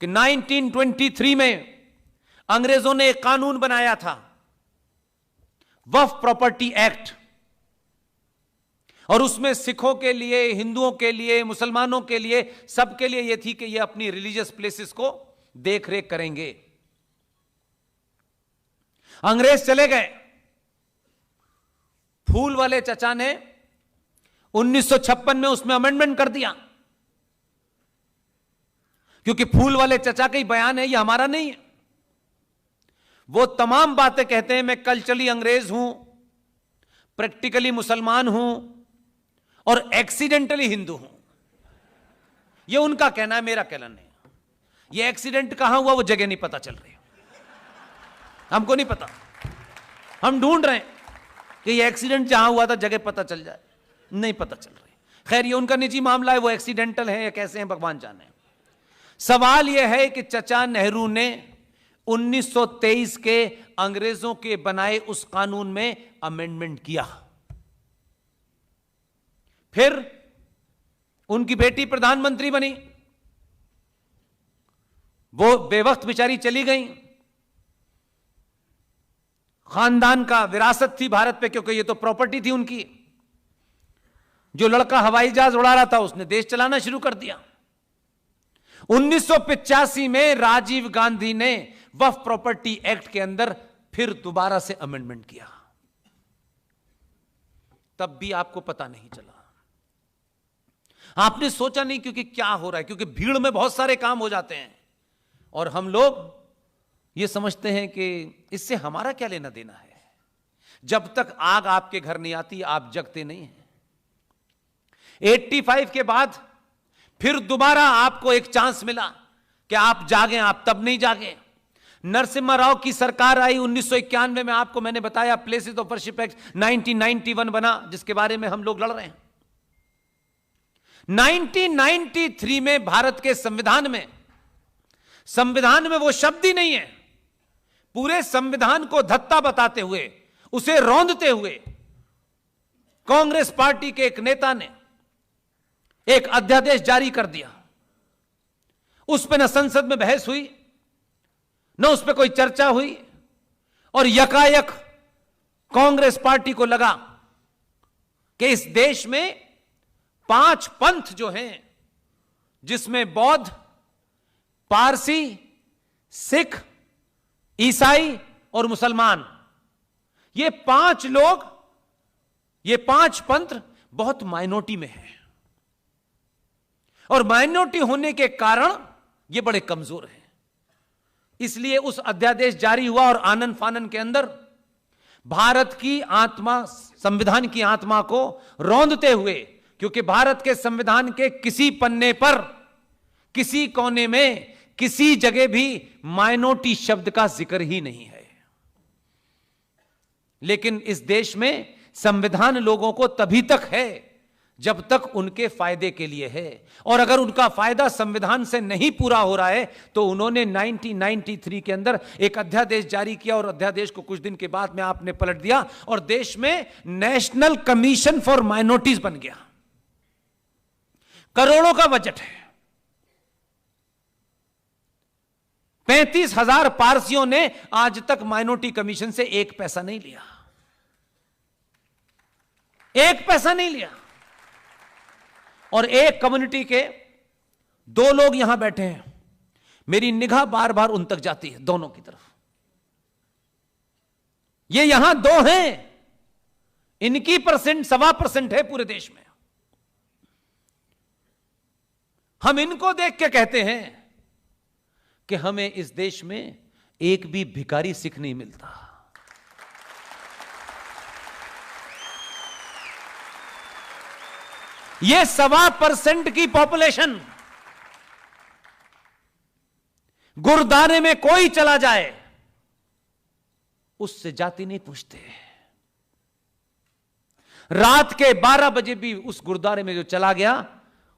कि 1923 में अंग्रेजों ने एक कानून बनाया था, वक्फ प्रॉपर्टी एक्ट, और उसमें सिखों के लिए, हिंदुओं के लिए, मुसलमानों के लिए, सबके लिए यह थी कि ये अपनी रिलीजियस प्लेसेस को देखरेख करेंगे। अंग्रेज चले गए, फूल वाले चचा ने 1956 में उसमें अमेंडमेंट कर दिया, क्योंकि फूल वाले चचा का ही बयान है, ये हमारा नहीं है। वो तमाम बातें कहते हैं, मैं कल्चरली अंग्रेज हूं, प्रैक्टिकली मुसलमान हूं और एक्सीडेंटली हिंदू हूं। ये उनका कहना है, मेरा कहना नहीं। ये एक्सीडेंट कहां हुआ वो जगह नहीं पता चल रही, हमको नहीं पता। हम ढूंढ रहे हैं कि ये एक्सीडेंट जहां हुआ था जगह पता चल जाए, नहीं पता चल रही। खैर, ये उनका निजी मामला है, वो एक्सीडेंटल है या कैसे हैं भगवान जाने। सवाल यह है कि चचा नेहरू ने 1923 के अंग्रेजों के बनाए उस कानून में अमेंडमेंट किया। फिर उनकी बेटी प्रधानमंत्री बनी, वो बेवक्त बेचारी चली गई। खानदान का विरासत थी भारत पे, क्योंकि ये तो प्रॉपर्टी थी उनकी। जो लड़का हवाई जहाज उड़ा रहा था उसने देश चलाना शुरू कर दिया। 1985 में राजीव गांधी ने वक्फ प्रॉपर्टी एक्ट के अंदर फिर दोबारा से अमेंडमेंट किया, तब भी आपको पता नहीं चला। आपने सोचा नहीं, क्योंकि क्या हो रहा है, क्योंकि भीड़ में बहुत सारे काम हो जाते हैं और हम लोग ये समझते हैं कि इससे हमारा क्या लेना देना है। जब तक आग आपके घर नहीं आती आप जगते नहीं हैं। 85 के बाद फिर दोबारा आपको एक चांस मिला कि आप जागें, आप तब नहीं जागे। नरसिम्हा राव की सरकार आई 1991 में, आपको मैंने बताया प्लेसेस ऑफ वर्शिप एक्ट 1991 बना, जिसके बारे में हम लोग लड़ रहे हैं। 1993 में भारत के संविधान में वो शब्द ही नहीं है। पूरे संविधान को धत्ता बताते हुए, उसे रौंदते हुए, कांग्रेस पार्टी के एक नेता ने एक अध्यादेश जारी कर दिया। उस पर न संसद में बहस हुई, न उस पर कोई चर्चा हुई, और यकायक कांग्रेस पार्टी को लगा कि इस देश में 5 पंथ जो हैं, जिसमें बौद्ध, पारसी, सिख, ईसाई और मुसलमान, ये 5 लोग, ये 5 पंथ बहुत माइनॉरिटी में हैं, और माइनॉरिटी होने के कारण ये बड़े कमजोर हैं। इसलिए उस अध्यादेश जारी हुआ और आनन फानन के अंदर भारत की आत्मा, संविधान की आत्मा को रौंदते हुए, क्योंकि भारत के संविधान के किसी पन्ने पर, किसी कोने में, किसी जगह भी माइनॉरिटी शब्द का जिक्र ही नहीं है। लेकिन इस देश में संविधान लोगों को तभी तक है जब तक उनके फायदे के लिए है, और अगर उनका फायदा संविधान से नहीं पूरा हो रहा है तो उन्होंने 1993 के अंदर एक अध्यादेश जारी किया, और अध्यादेश को कुछ दिन के बाद में आपने पलट दिया और देश में नेशनल कमीशन फॉर माइनॉरिटीज बन गया। करोड़ों का बजट है। 35,000 पारसियों ने आज तक माइनॉरिटी कमीशन से 1 पैसा नहीं लिया, 1 पैसा नहीं लिया। और एक कम्युनिटी के 2 लोग यहां बैठे हैं, मेरी निगाह बार बार उन तक जाती है, दोनों की तरफ। ये यहां 2 हैं, इनकी परसेंट 1.25% है पूरे देश में। हम इनको देख के कहते हैं कि हमें इस देश में एक भी भिखारी सिख नहीं मिलता। ये 1.25% की पॉपुलेशन गुरुद्वारे में कोई चला जाए उससे जाति नहीं पूछते। रात के 12 बजे भी उस गुरुद्वारे में जो चला गया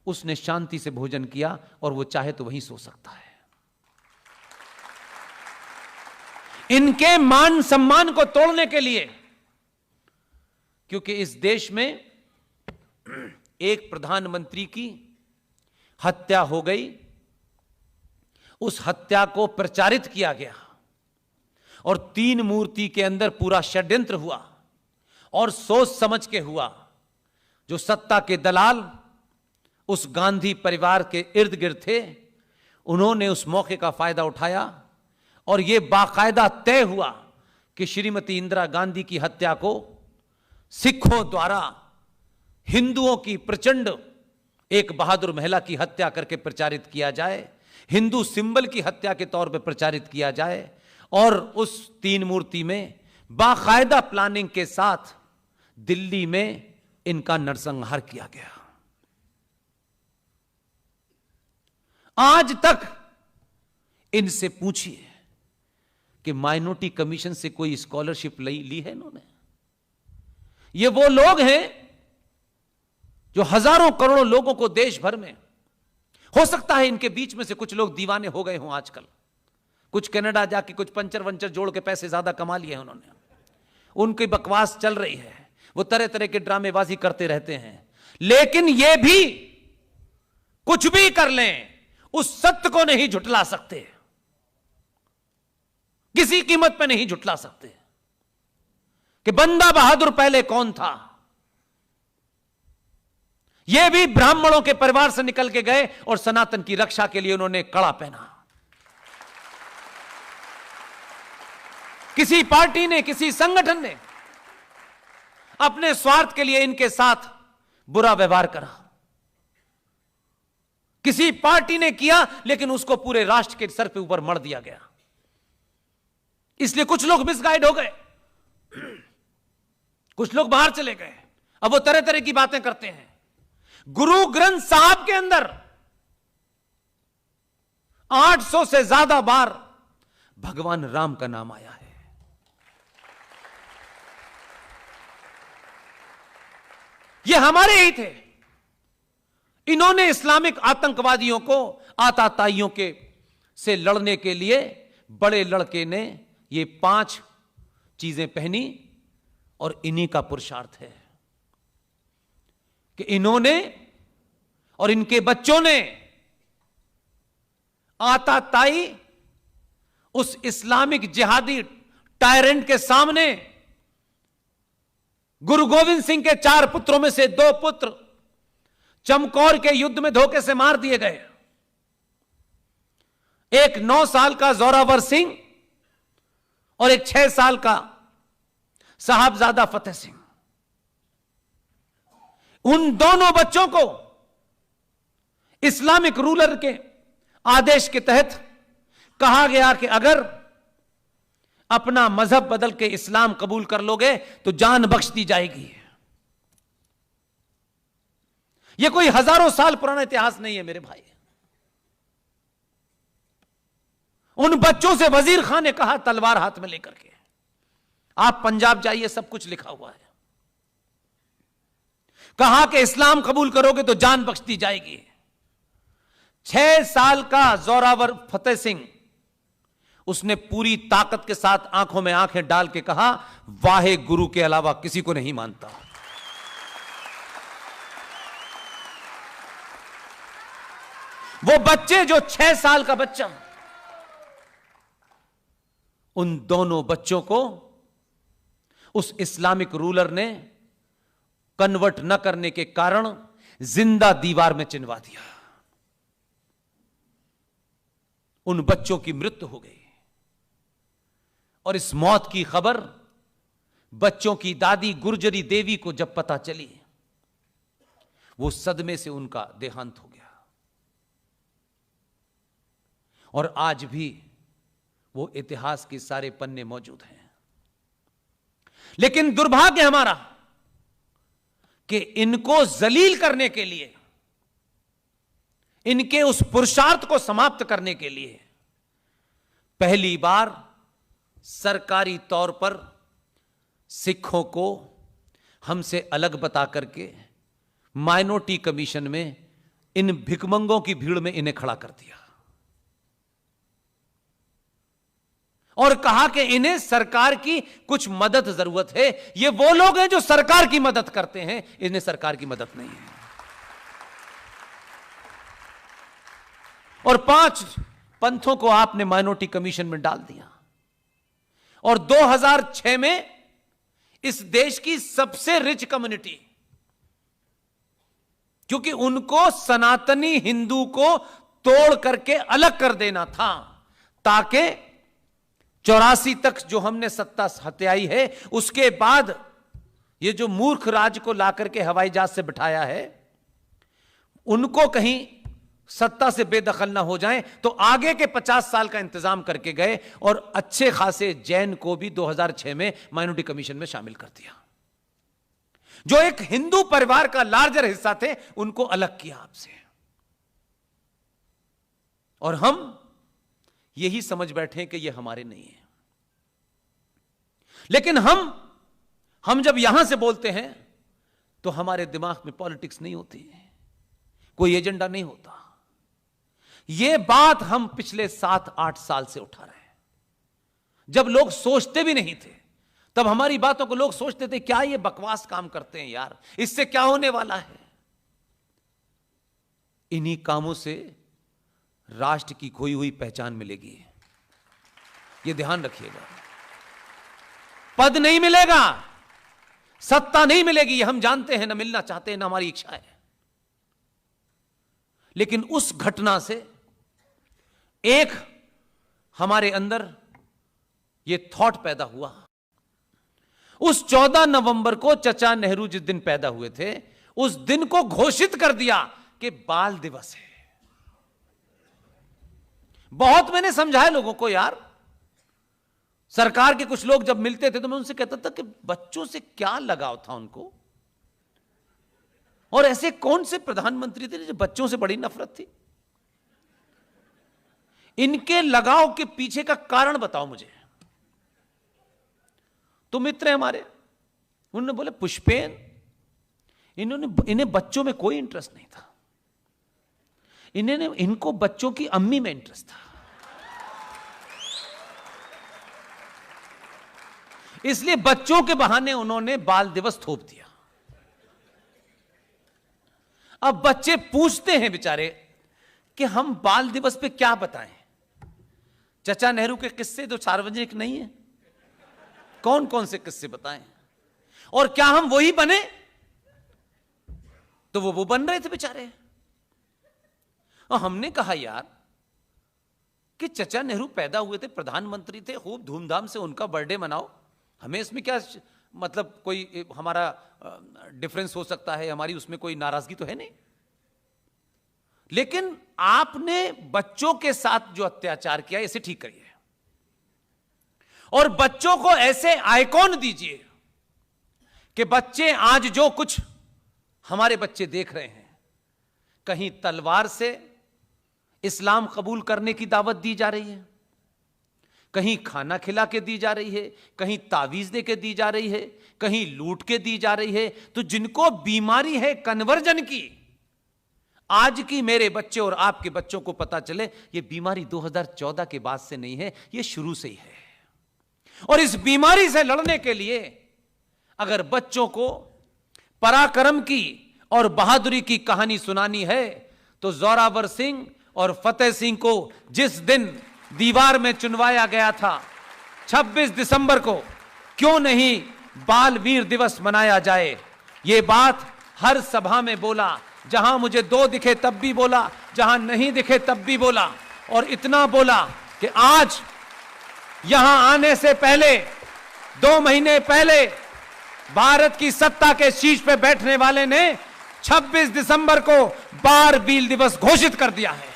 उसने शांति से भोजन किया, और वो चाहे तो वहीं सो सकता है। इनके मान सम्मान को तोड़ने के लिए, क्योंकि इस देश में एक प्रधानमंत्री की हत्या हो गई, उस हत्या को प्रचारित किया गया और 3 मूर्ति के अंदर पूरा षड्यंत्र हुआ और सोच समझ के हुआ। जो सत्ता के दलाल उस गांधी परिवार के इर्द गिर्द थे, उन्होंने उस मौके का फायदा उठाया और यह बाकायदा तय हुआ कि श्रीमती इंदिरा गांधी की हत्या को सिखों द्वारा हिंदुओं की प्रचंड एक बहादुर महिला की हत्या करके प्रचारित किया जाए, हिंदू सिंबल की हत्या के तौर पर प्रचारित किया जाए और उस 3 मूर्ति में बाकायदा प्लानिंग के साथ दिल्ली में इनका नरसंहार किया गया। आज तक इनसे पूछिए कि माइनॉरिटी कमीशन से कोई स्कॉलरशिप ली है इन्होंने? ये वो लोग हैं जो हजारों करोड़ों लोगों को देश भर में, हो सकता है इनके बीच में से कुछ लोग दीवाने हो गए हों आजकल, कुछ कनाडा जाके कुछ पंचर वंचर जोड़ के पैसे ज्यादा कमा लिए हैं उन्होंने, उनकी बकवास चल रही है, वो तरह तरह के ड्रामेबाजी करते रहते हैं। लेकिन ये भी कुछ भी कर लें, उस सत्य को नहीं झुठला सकते, किसी कीमत पे नहीं झुठला सकते कि बंदा बहादुर पहले कौन था। यह भी ब्राह्मणों के परिवार से निकल के गए और सनातन की रक्षा के लिए उन्होंने कड़ा पहना। किसी पार्टी ने, किसी संगठन ने अपने स्वार्थ के लिए इनके साथ बुरा व्यवहार करा, किसी पार्टी ने किया, लेकिन उसको पूरे राष्ट्र के सर पे ऊपर मढ़ दिया गया। इसलिए कुछ लोग मिसगाइड हो गए, कुछ लोग बाहर चले गए, अब वो तरह तरह की बातें करते हैं। गुरु ग्रंथ साहब के अंदर 800 से ज्यादा बार भगवान राम का नाम आया है। ये हमारे ही थे। इन्होंने इस्लामिक आतंकवादियों को, आताताइयों के से लड़ने के लिए बड़े लड़के ने ये 5 चीजें पहनी और इन्हीं का पुरुषार्थ है कि इन्होंने और इनके बच्चों ने आताताई उस इस्लामिक जिहादी टायरेंट के सामने गुरु गोविंद सिंह के 4 पुत्रों में से 2 पुत्र चमकौर के युद्ध में धोखे से मार दिए गए। एक 9 साल का जोरावर सिंह और एक 6 साल का साहबजादा फतेह सिंह। उन दोनों बच्चों को इस्लामिक रूलर के आदेश के तहत कहा गया कि अगर अपना मजहब बदल के इस्लाम कबूल कर लोगे तो जान बख्श दी जाएगी। यह कोई हजारों साल पुराना इतिहास नहीं है मेरे भाई। उन बच्चों से वजीर खान ने कहा तलवार हाथ में लेकर के, आप पंजाब जाइए, सब कुछ लिखा हुआ है। कहा कि इस्लाम कबूल करोगे तो जान बख्श दी जाएगी। 6 साल का जोरावर फतेह सिंह, उसने पूरी ताकत के साथ आंखों में आंखें डाल के कहा, वाहे गुरु के अलावा किसी को नहीं मानता। वो बच्चे, जो 6 साल का बच्चा, उन दोनों बच्चों को उस इस्लामिक रूलर ने कन्वर्ट न करने के कारण जिंदा दीवार में चिनवा दिया। उन बच्चों की मृत्यु हो गई और इस मौत की खबर बच्चों की दादी गुर्जरी देवी को जब पता चली, वो सदमे से उनका देहांत हो गया। और आज भी वो इतिहास के सारे पन्ने मौजूद हैं। लेकिन दुर्भाग्य हमारा कि इनको जलील करने के लिए, इनके उस पुरुषार्थ को समाप्त करने के लिए पहली बार सरकारी तौर पर सिखों को हमसे अलग बता करके माइनॉरिटी कमीशन में इन भिखमंगों की भीड़ में इन्हें खड़ा कर दिया और कहा कि इन्हें सरकार की कुछ मदद जरूरत है। ये वो लोग हैं जो सरकार की मदद करते हैं, इन्हें सरकार की मदद नहीं है। और पंथों को आपने माइनॉरिटी कमीशन में डाल दिया। और 2006 में इस देश की सबसे रिच कम्युनिटी, क्योंकि उनको सनातनी हिंदू को तोड़ करके अलग कर देना था, ताकि 84 तक जो हमने सत्ता हत्याई है, उसके बाद ये जो मूर्ख राज को लाकर के हवाई जहाज से बिठाया है, उनको कहीं सत्ता से बेदखल ना हो जाएं, तो आगे के 50 साल का इंतजाम करके गए और अच्छे खासे जैन को भी 2006 में माइनॉरिटी कमीशन में शामिल कर दिया। जो एक हिंदू परिवार का लार्जर हिस्सा थे, उनको अलग किया आपसे। और हम यही समझ बैठे कि ये हमारे नहीं है। लेकिन हम जब यहां से बोलते हैं तो हमारे दिमाग में पॉलिटिक्स नहीं होती, कोई एजेंडा नहीं होता। यह बात हम पिछले 7-8 साल से उठा रहे हैं। जब लोग सोचते भी नहीं थे, तब हमारी बातों को लोग सोचते थे क्या ये बकवास काम करते हैं यार, इससे क्या होने वाला है। इन्हीं कामों से राष्ट्र की खोई हुई पहचान मिलेगी, ये ध्यान रखिएगा। पद नहीं मिलेगा, सत्ता नहीं मिलेगी, ये हम जानते हैं, ना मिलना चाहते हैं, ना हमारी इच्छा है। लेकिन उस घटना से एक हमारे अंदर ये थॉट पैदा हुआ। उस 14 नवंबर को चचा नेहरू जिस दिन पैदा हुए थे, उस दिन को घोषित कर दिया कि बाल दिवस है। बहुत मैंने समझाया लोगों को यार, सरकार के कुछ लोग जब मिलते थे तो मैं उनसे कहता था कि बच्चों से क्या लगाव था उनको, और ऐसे कौन से प्रधानमंत्री थे जो बच्चों से बड़ी नफरत थी। इनके लगाव के पीछे का कारण बताओ मुझे। तो मित्र हैं हमारे, उन्होंने बोले पुष्पेन, इन्हें बच्चों में कोई इंटरेस्ट नहीं था, इनको बच्चों की अम्मी में इंटरेस्ट था, इसलिए बच्चों के बहाने उन्होंने बाल दिवस थोप दिया। अब बच्चे पूछते हैं बेचारे कि हम बाल दिवस पे क्या बताएं। चचा नेहरू के किस्से तो सार्वजनिक नहीं है, कौन कौन से किस्से बताएं, और क्या हम वही बने? तो वो बन रहे थे बेचारे। और हमने कहा यार कि चचा नेहरू पैदा हुए थे, प्रधानमंत्री थे, खूब धूमधाम से उनका बर्थडे मनाओ, हमें इसमें क्या मतलब कोई हमारा डिफरेंस हो सकता है, हमारी उसमें कोई नाराजगी तो है नहीं। लेकिन आपने बच्चों के साथ जो अत्याचार किया, इसे ठीक करिए और बच्चों को ऐसे आइकॉन दीजिए कि बच्चे आज जो कुछ हमारे बच्चे देख रहे हैं, कहीं तलवार से इस्लाम कबूल करने की दावत दी जा रही है, कहीं खाना खिला के दी जा रही है, कहीं तावीज दे के दी जा रही है, कहीं लूट के दी जा रही है। तो जिनको बीमारी है कन्वर्जन की, आज की मेरे बच्चे और आपके बच्चों को पता चले ये बीमारी 2014 के बाद से नहीं है, ये शुरू से ही है। और इस बीमारी से लड़ने के लिए अगर बच्चों को पराक्रम की और बहादुरी की कहानी सुनानी है, तो जोरावर सिंह और फतेह सिंह को जिस दिन दीवार में चुनवाया गया था 26 दिसंबर को, क्यों नहीं बाल वीर दिवस मनाया जाए। यह बात हर सभा में बोला, जहां मुझे 2 दिखे तब भी बोला, जहां नहीं दिखे तब भी बोला, और इतना बोला कि आज यहां आने से पहले 2 महीने पहले भारत की सत्ता के शीर्ष पे बैठने वाले ने 26 दिसंबर को बाल वीर दिवस घोषित कर दिया है।